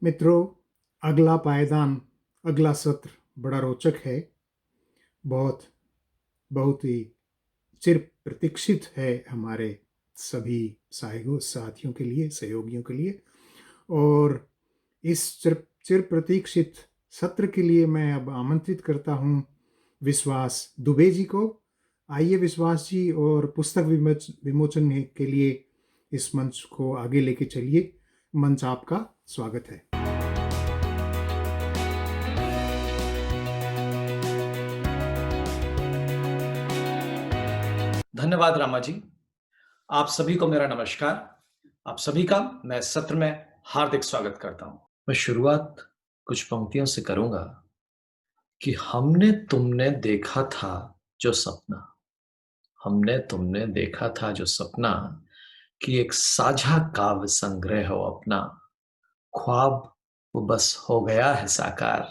मित्रों, अगला पायदान, अगला सत्र बड़ा रोचक है। बहुत बहुत ही चिर प्रतीक्षित है हमारे सभी साथियों के लिए, सहयोगियों के लिए। और इस चिर प्रतीक्षित सत्र के लिए मैं अब आमंत्रित करता हूं विश्वास दुबे जी को। आइए विश्वास जी, और पुस्तक विमोचन के लिए इस मंच को आगे लेके चलिए। मंच आपका स्वागत है। धन्यवाद रामा जी। आप सभी को मेरा नमस्कार। आप सभी का मैं सत्र में हार्दिक स्वागत करता हूं। मैं शुरुआत कुछ पंक्तियों से करूंगा कि हमने तुमने देखा था जो सपना, हमने तुमने देखा था जो सपना, कि एक साझा काव्य संग्रह हो अपना। ख्वाब वो बस हो गया है साकार,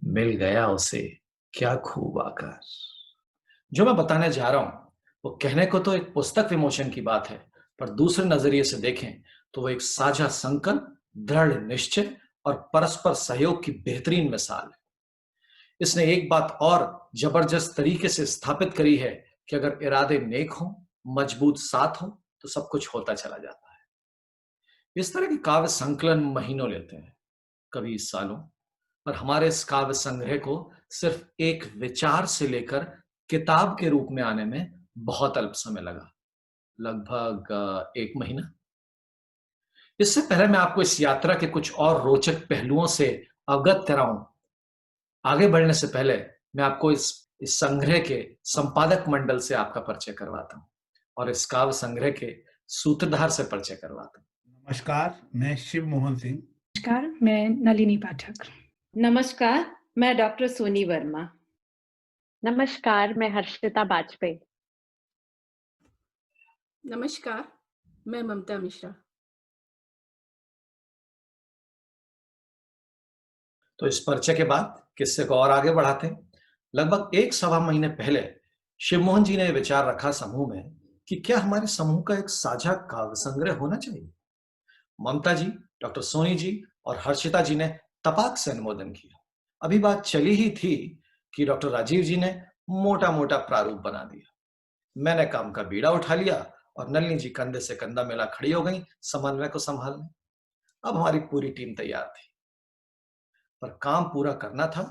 मिल गया उसे क्या खूब आकार। जो मैं बताने जा रहा हूं वो कहने को तो एक पुस्तक विमोचन की बात है, पर दूसरे नजरिए से देखें तो वो एक साझा संकल्प, दृढ़ निश्चय और परस्पर सहयोग की बेहतरीन मिसाल है। इसने एक बात और जबरदस्त तरीके से स्थापित करी है कि अगर इरादे नेक हों, मजबूत साथ हो, तो सब कुछ होता चला जाता है। इस तरह के काव्य संकलन महीनों लेते हैं, कभी सालों। और हमारे इस काव्य संग्रह को सिर्फ एक विचार से लेकर किताब के रूप में आने में बहुत अल्प समय लगा, लगभग 1 महीना। इससे पहले मैं आपको इस यात्रा के कुछ और रोचक पहलुओं से अवगत कराऊं, आगे बढ़ने से पहले मैं आपको इस संग्रह के संपादक मंडल से आपका परिचय करवाता हूं और इस काव्य संग्रह के सूत्रधार से परिचय करवाता हूं। नमस्कार, मैं शिव मोहन सिंह। नमस्कार, मैं नलिनी पाठक। नमस्कार, मैं डॉक्टर सोनी वर्मा। नमस्कार, मैं हर्षिता बाजपेयी। नमस्कार, मैं ममता मिश्रा। तो इस परिचय के बाद किस्से को और आगे बढ़ाते हैं। लगभग 1 सवा महीने पहले शिवमोहन जी ने विचार रखा समूह में कि क्या हमारे समूह का एक साझा काव्य संग्रह होना चाहिए। ममता जी, डॉक्टर सोनी जी और हर्षिता जी ने तपाक से अनुमोदन किया। अभी बात चली ही थी कि डॉक्टर राजीव जी ने मोटा मोटा प्रारूप बना दिया। मैंने काम का बीड़ा उठा लिया और नलिनी जी कंधे से कंधा मिला खड़ी हो गई समन्वय को संभालने। अब हमारी पूरी टीम तैयार थी, पर काम पूरा करना था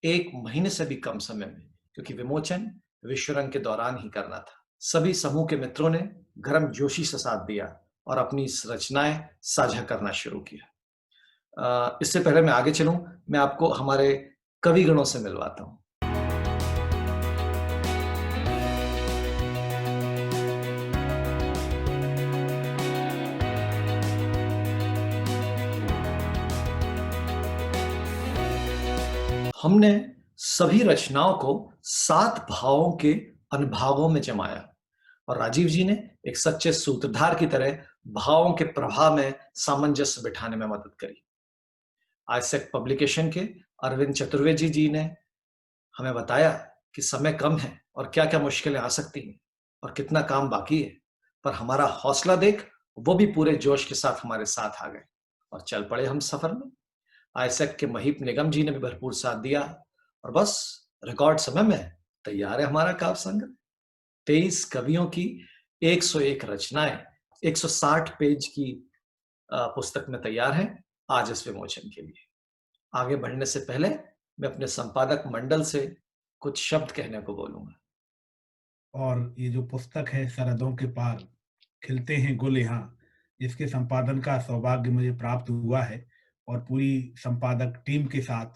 1 महीने से भी कम समय में, क्योंकि विमोचन विश्व रंग के दौरान ही करना था। सभी समूह के मित्रों ने गर्म जोशी से साथ दिया और अपनी रचनाएं साझा करना शुरू किया। इससे पहले मैं आगे चलूं, मैं आपको हमारे कविगणों से मिलवाता हूं। हमने सभी रचनाओं को 7 भावों के अनुभागों में जमाया और राजीव जी ने एक सच्चे सूत्रधार की तरह भावों के प्रभाव में सामंजस्य बिठाने में मदद करी। आईसेक पब्लिकेशन के अरविंद चतुर्वेदी जी ने हमें बताया कि समय कम है और क्या क्या मुश्किलें आ सकती हैं और कितना काम बाकी है, पर हमारा हौसला देख वो भी पूरे जोश के साथ हमारे साथ आ गए और चल पड़े हम सफर में। आईसेक के महीप निगम जी ने भी भरपूर साथ दिया और बस रिकॉर्ड समय में तैयार है हमारा काव्य संग्रह। 23 कवियों की 101 रचनाएं 160 पेज की पुस्तक में तैयार है आज इस विमोचन के लिए। आगे बढ़ने से पहले मैं अपने संपादक मंडल से कुछ शब्द कहने को बोलूंगा। और ये जो पुस्तक है सरहदों के पार खिलते हैं गुल यहाँ, जिसके संपादन का सौभाग्य मुझे प्राप्त हुआ है, और पूरी संपादक टीम के साथ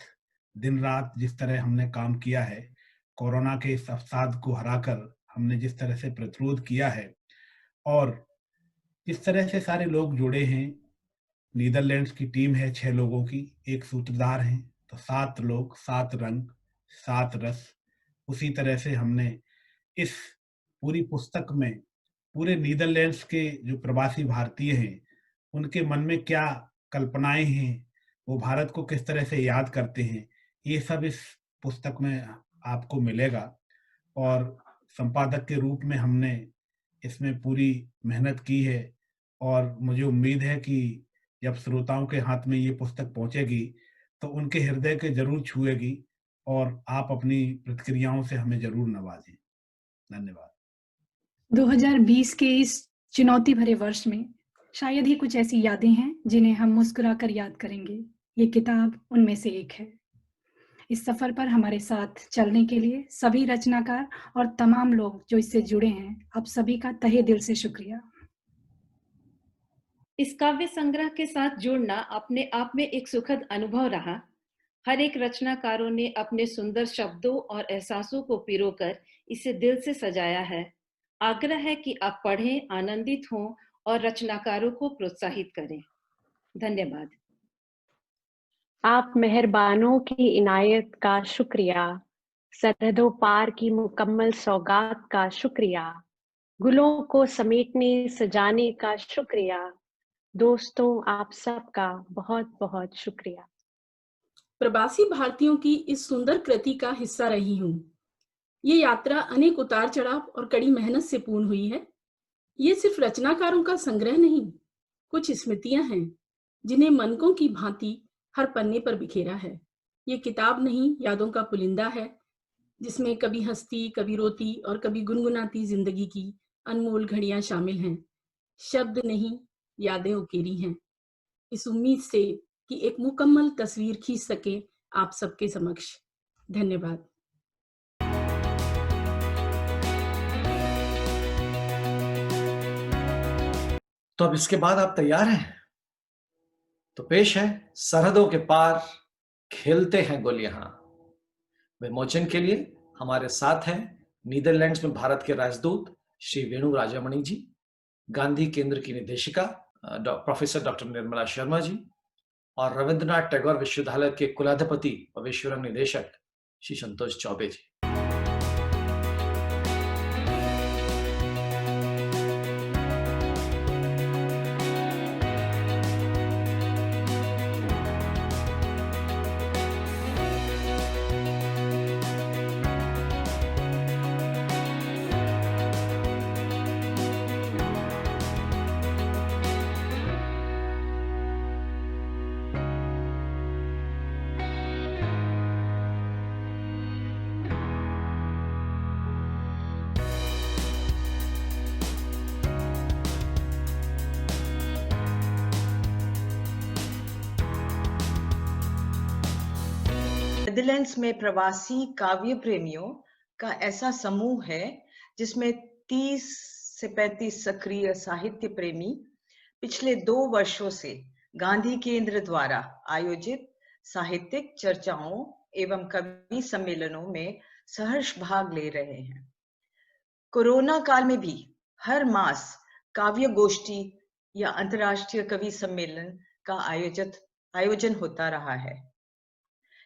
दिन रात जिस तरह हमने काम किया है, कोरोना के इस अवसाद को हराकर हमने जिस तरह से प्रतिरोध किया है, और जिस तरह से सारे लोग जुड़े हैं। नीदरलैंड्स की टीम है 6 लोगों की, एक सूत्रधार हैं, तो 7 लोग, 7 रंग, 7 रस। उसी तरह से हमने इस पूरी पुस्तक में पूरे नीदरलैंड्स के जो प्रवासी भारतीय हैं, उनके मन में क्या कल्पनाएं हैं, वो भारत को किस तरह से याद करते हैं, ये सब इस पुस्तक में आपको मिलेगा। और संपादक के रूप में हमने इसमें पूरी मेहनत की है, और मुझे उम्मीद है कि जब श्रोताओं के हाथ में ये पुस्तक पहुंचेगी तो उनके हृदय के जरूर छुएगी और आप अपनी प्रतिक्रियाओं से हमें जरूर नवाजें। धन्यवाद। 2020 के इस चुनौती भरे वर्ष में शायद ही कुछ ऐसी यादें हैं जिन्हें हम मुस्कुराकर याद करेंगे। ये किताब उनमें से एक है। इस सफर पर हमारे साथ चलने के लिए सभी रचनाकार और तमाम लोग जो इससे जुड़े हैं, आप सभी का तहे दिल से शुक्रिया। इस काव्य संग्रह के साथ जुड़ना अपने आप में एक सुखद अनुभव रहा। हर एक रचनाकारों ने अपने सुंदर शब्दों और एहसासों को पिरोकर इसे दिल से सजाया है। आग्रह है कि आप पढ़ें, आनंदित हों और रचनाकारों को प्रोत्साहित करें। धन्यवाद। आप मेहरबानों की इनायत का शुक्रिया, सरहदों पार की मुकम्मल सौगात का शुक्रिया, गुलों को समेटने सजाने का शुक्रिया। दोस्तों, आप सबका बहुत बहुत शुक्रिया। प्रवासी भारतीयों की इस सुंदर कृति का हिस्सा रही हूँ। ये यात्रा अनेक उतार चढ़ाव और कड़ी मेहनत से पूर्ण हुई है। ये सिर्फ रचनाकारों का संग्रह नहीं, कुछ स्मृतियां हैं जिन्हें मनकों की भांति हर पन्ने पर बिखेरा है। ये किताब नहीं, यादों का पुलिंदा है, जिसमें कभी हंसती, कभी रोती और कभी गुनगुनाती जिंदगी की अनमोल घड़ियां शामिल हैं। शब्द नहीं, यादें उकेरी हैं, इस उम्मीद से कि एक मुकम्मल तस्वीर खींच सके आप सबके समक्ष। धन्यवाद। तो अब इसके बाद आप तैयार हैं? तो पेश है सरहदों के पार खेलते हैं गुल यहाँ। विमोचन के लिए हमारे साथ हैं नीदरलैंड्स में भारत के राजदूत श्री वेणु राजामणि जी, गांधी केंद्र की निदेशिका प्रोफेसर डॉक्टर निर्मला शर्मा जी और रविंद्रनाथ टैगोर विश्वविद्यालय के कुलाधिपति और विश्वरंग निदेशक श्री संतोष चौबे जी। नीदरलैंड्स में प्रवासी काव्य प्रेमियों का ऐसा समूह है जिसमें 30 से 35 सक्रिय साहित्य प्रेमी पिछले 2 वर्षों से गांधी केंद्र द्वारा आयोजित साहित्यिक चर्चाओं एवं कवि सम्मेलनों में सहर्ष भाग ले रहे हैं। कोरोना काल में भी हर मास काव्य गोष्ठी या अंतर्राष्ट्रीय कवि सम्मेलन का आयोजन होता रहा है।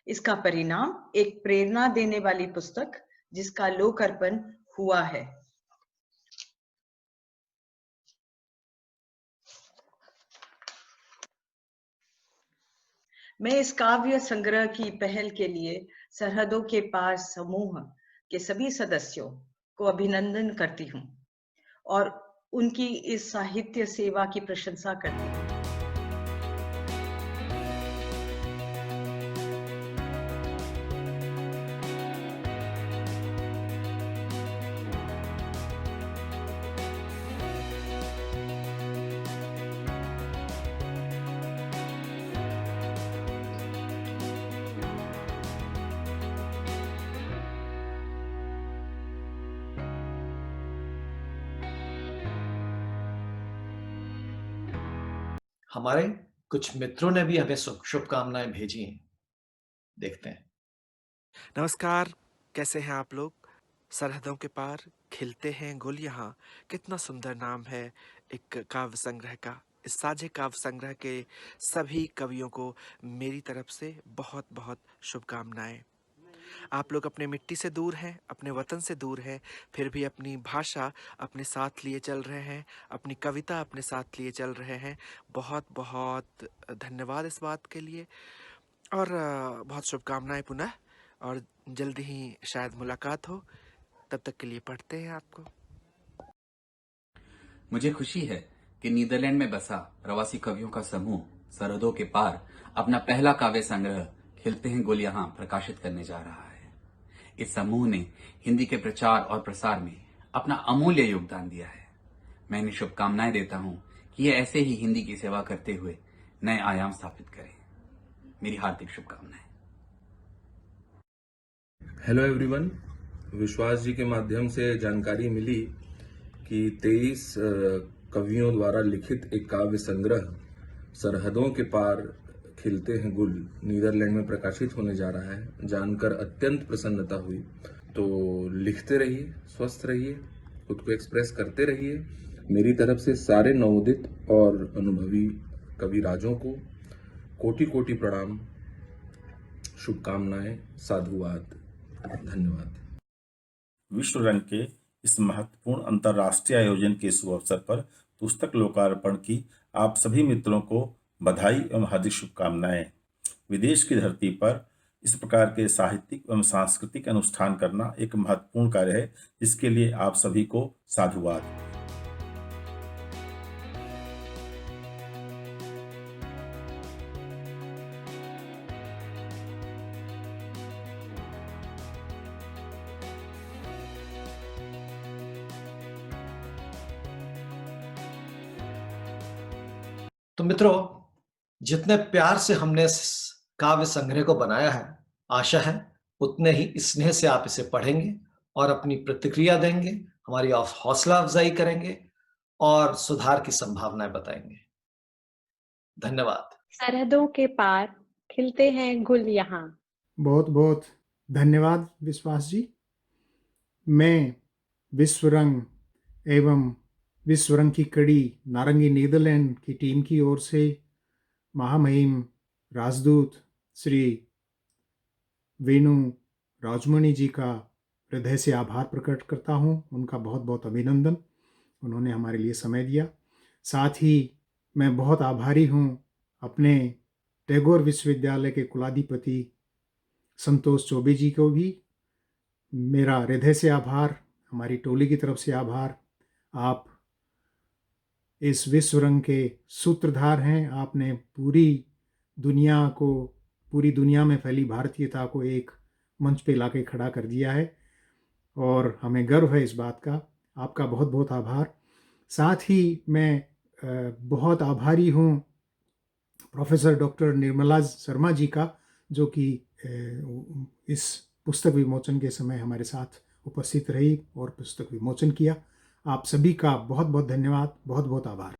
इसका परिणाम एक प्रेरणा देने वाली पुस्तक जिसका लोकार्पण हुआ है। मैं इस काव्य संग्रह की पहल के लिए सरहदों के पार समूह के सभी सदस्यों को अभिनंदन करती हूँ और उनकी इस साहित्य सेवा की प्रशंसा करती हूँ। हमारे कुछ मित्रों ने भी हमें शुभकामनाएं भेजी हैं, देखते हैं। नमस्कार, कैसे हैं आप लोग? सरहदों के पार खिलते हैं गुल यहाँ, कितना सुंदर नाम है एक काव्य संग्रह का। इस साझे काव्य संग्रह के सभी कवियों को मेरी तरफ से बहुत बहुत शुभकामनाएं। आप लोग अपने मिट्टी से दूर हैं, अपने वतन से दूर हैं, फिर भी अपनी भाषा अपने साथ लिए चल रहे हैं, अपनी कविता अपने साथ लिए चल रहे हैं। बहुत बहुत धन्यवाद इस बात के लिए और बहुत शुभकामनाएं पुनः, और जल्दी ही शायद मुलाकात हो। तब तक के लिए पढ़ते हैं आपको। मुझे खुशी है कि नीदरलैंड में बसा प्रवासी कवियों का समूह सरहदों के पार अपना पहला काव्य संग्रह खिलते हैं गुल यहाँ प्रकाशित करने जा रहा है। इस समूह ने हिंदी के प्रचार और प्रसार में अपना अमूल्य योगदान दिया है। मैं इन्हें शुभकामनाएं देता हूं कि ये ऐसे ही हिंदी की सेवा करते हुए नए आयाम स्थापित करें। मेरी हार्दिक शुभकामनाएं। हेलो एवरीवन, विश्वास जी के माध्यम से जानकारी मिली कि 23 कवियों द्वारा लिखित एक काव्य संग्रह सरहदों के पार खिलते हैं गुल नीदरलैंड में प्रकाशित होने जा रहा है। जानकर अत्यंत प्रसन्नता हुई। तो लिखते रहिए, स्वस्थ रहिए, खुद को एक्सप्रेस करते रहिए। मेरी तरफ से सारे नवोदित और अनुभवी कवि राजों को कोटि कोटि प्रणाम, शुभकामनाएं, साधुवाद, धन्यवाद। विश्व रंग के इस महत्वपूर्ण अंतर्राष्ट्रीय आयोजन के शुभ अवसर पर पुस्तक लोकार्पण की आप सभी मित्रों को बधाई एवं हार्दिक शुभकामनाएं। विदेश की धरती पर इस प्रकार के साहित्यिक एवं सांस्कृतिक अनुष्ठान करना एक महत्वपूर्ण कार्य है, जिसके लिए आप सभी को साधुवाद। तो मित्रों, जितने प्यार से हमने इस काव्य संग्रह को बनाया है, आशा है उतने ही स्नेह से आप इसे पढ़ेंगे और अपनी प्रतिक्रिया देंगे, हमारी हौसला अफजाई करेंगे और सुधार की संभावनाएं बताएंगे। धन्यवाद। सरहदों के पार खिलते हैं गुल यहाँ। बहुत बहुत धन्यवाद विश्वास जी। मैं विश्व रंग एवं विश्व रंग की कड़ी नारंगी नीदरलैंड की टीम की ओर से महामहिम राजदूत श्री वेणु राजमणि जी का हृदय से आभार प्रकट करता हूँ। उनका बहुत बहुत अभिनंदन, उन्होंने हमारे लिए समय दिया। साथ ही मैं बहुत आभारी हूँ अपने टैगोर विश्वविद्यालय के कुलाधिपति संतोष चौबे जी को भी। मेरा हृदय से आभार, हमारी टोली की तरफ से आभार। आप इस विश्व रंग के सूत्रधार हैं। आपने पूरी दुनिया में फैली भारतीयता को एक मंच पे लाके खड़ा कर दिया है और हमें गर्व है इस बात का। आपका बहुत बहुत आभार। साथ ही मैं बहुत आभारी हूँ प्रोफेसर डॉक्टर निर्मला शर्मा जी का, जो कि इस पुस्तक विमोचन के समय हमारे साथ उपस्थित रही और पुस्तक विमोचन किया। आप सभी का बहुत बहुत धन्यवाद, बहुत बहुत आभार।